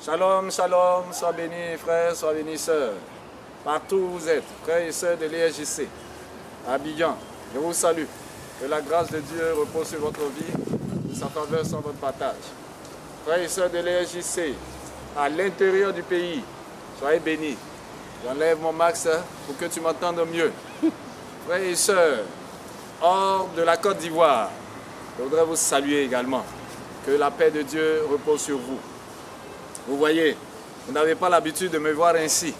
Shalom, shalom, sois bénis frères, sois bénis sœurs. Partout où vous êtes, frères et sœurs de l'ESJC, à Abidjan, je vous salue. Que la grâce de Dieu repose sur votre vie, que sa faveur soit votre partage. Frères et sœurs de l'ESJC, à l'intérieur du pays, soyez bénis. J'enlève mon max pour que tu m'entendes mieux. Frères et sœurs, hors de la Côte d'Ivoire, je voudrais vous saluer également. Que la paix de Dieu repose sur vous. Vous voyez, vous n'avez pas l'habitude de me voir ainsi.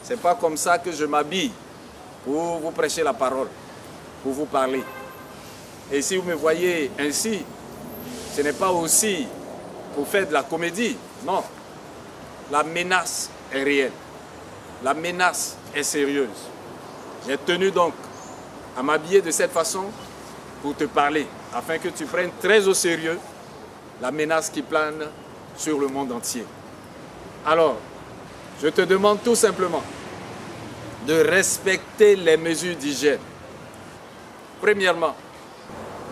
Ce n'est pas comme ça que je m'habille pour vous prêcher la parole, pour vous parler. Et si vous me voyez ainsi, ce n'est pas aussi pour faire de la comédie. Non. La menace est réelle. La menace est sérieuse. J'ai tenu donc à m'habiller de cette façon pour te parler, afin que tu prennes très au sérieux la menace qui plane sur le monde entier. Alors, je te demande tout simplement de respecter les mesures d'hygiène. Premièrement,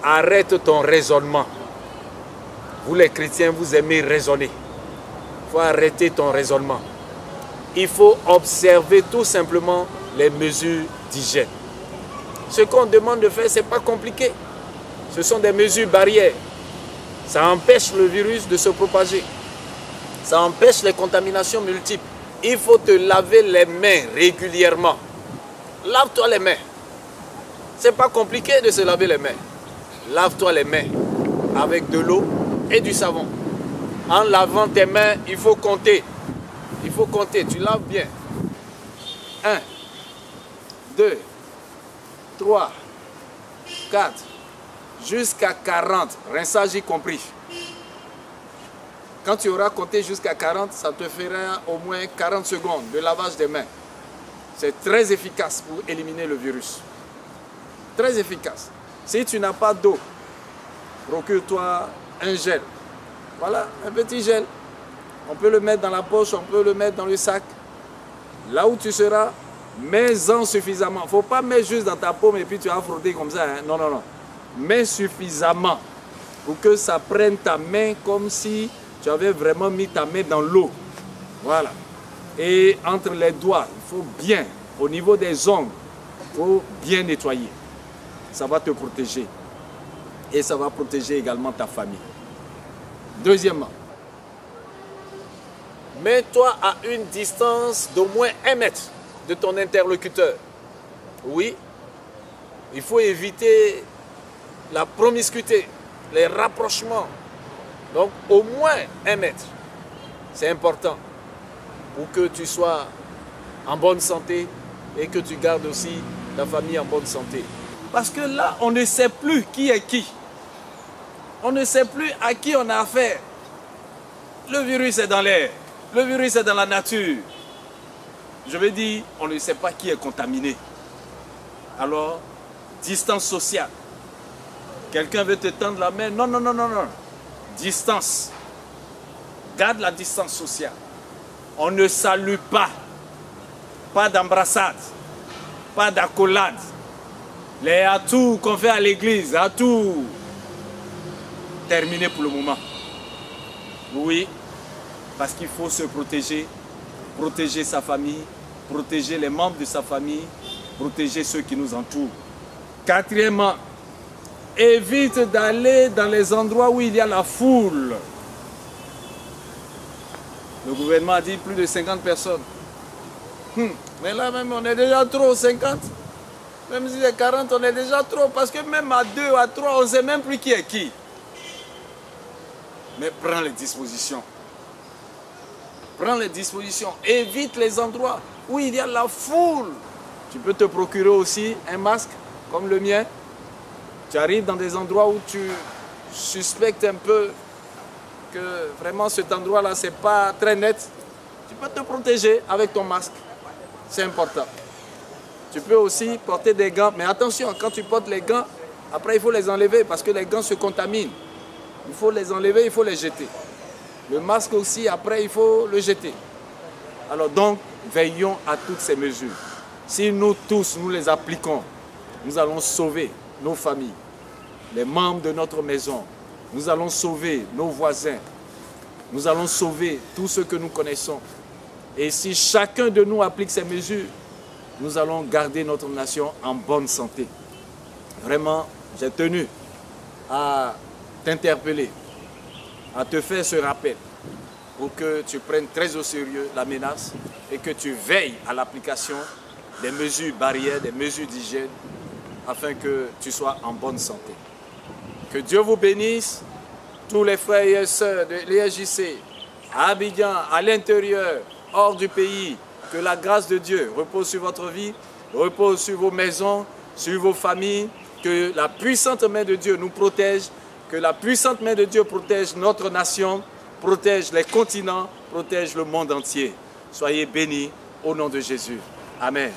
arrête ton raisonnement. Vous les chrétiens, vous aimez raisonner. Il faut arrêter ton raisonnement. Il faut observer tout simplement les mesures d'hygiène. Ce qu'on demande de faire, ce n'est pas compliqué. Ce sont des mesures barrières. Ça empêche le virus de se propager. Ça empêche les contaminations multiples. Il faut te laver les mains régulièrement. Lave-toi les mains. Ce n'est pas compliqué de se laver les mains. Lave-toi les mains avec de l'eau et du savon. En lavant tes mains, il faut compter. Il faut compter. Tu laves bien. 1, 2, 3, 4, jusqu'à 40, rinçage y compris. Quand tu auras compté jusqu'à 40, ça te fera au moins 40 secondes de lavage des mains. C'est très efficace pour éliminer le virus. Très efficace. Si tu n'as pas d'eau, procure-toi un gel. Voilà, un petit gel. On peut le mettre dans la poche, on peut le mettre dans le sac. Là où tu seras, mets-en suffisamment. Il ne faut pas mettre juste dans ta paume et puis tu vas frotter comme ça. Hein. Non, non, non. Mets suffisamment pour que ça prenne ta main comme si tu avais vraiment mis ta main dans l'eau. Voilà. Et entre les doigts, il faut bien, au niveau des ongles, il faut bien nettoyer. Ça va te protéger. Et ça va protéger également ta famille. Deuxièmement, mets-toi à une distance d'au moins 1 mètre de ton interlocuteur. Oui, il faut éviter la promiscuité, les rapprochements. Donc, au moins 1 mètre. C'est important pour que tu sois en bonne santé et que tu gardes aussi ta famille en bonne santé. Parce que là, on ne sait plus qui est qui. On ne sait plus à qui on a affaire. Le virus est dans l'air. Le virus est dans la nature. Je veux dire, on ne sait pas qui est contaminé. Alors, distance sociale. Quelqu'un veut te tendre la main. Non, non, non, non, non. Distance. Garde la distance sociale. On ne salue pas. Pas d'embrassade. Pas d'accolade. Les atouts qu'on fait à l'église, atouts. Terminé pour le moment. Oui, parce qu'il faut se protéger. Protéger sa famille. Protéger les membres de sa famille. Protéger ceux qui nous entourent. Quatrièmement, évite d'aller dans les endroits où il y a la foule. Le gouvernement a dit plus de 50 personnes. Mais là même, on est déjà trop, 50. Même si c'est 40, on est déjà trop. Parce que même à 2, à 3, on ne sait même plus qui est qui. Mais prends les dispositions. Prends les dispositions. Évite les endroits où il y a la foule. Tu peux te procurer aussi un masque comme le mien. Tu arrives dans des endroits où tu suspectes un peu que vraiment cet endroit-là, ce n'est pas très net. Tu peux te protéger avec ton masque. C'est important. Tu peux aussi porter des gants. Mais attention, quand tu portes les gants, après il faut les enlever parce que les gants se contaminent. Il faut les enlever, il faut les jeter. Le masque aussi, après, il faut le jeter. Alors donc, veillons à toutes ces mesures. Si nous tous, nous les appliquons, nous allons sauver nos familles, les membres de notre maison. Nous allons sauver nos voisins. nous allons sauver tous ceux que nous connaissons. Et si chacun de nous applique ces mesures, nous allons garder notre nation en bonne santé. Vraiment, j'ai tenu à t'interpeller, à te faire ce rappel pour que tu prennes très au sérieux la menace et que tu veilles à l'application des mesures barrières, des mesures d'hygiène, afin que tu sois en bonne santé. Que Dieu vous bénisse, tous les frères et sœurs de l'ESJC, à Abidjan, à l'intérieur, hors du pays. Que la grâce de Dieu repose sur votre vie, repose sur vos maisons, sur vos familles. Que la puissante main de Dieu nous protège, que la puissante main de Dieu protège notre nation, protège les continents, protège le monde entier. Soyez bénis au nom de Jésus. Amen.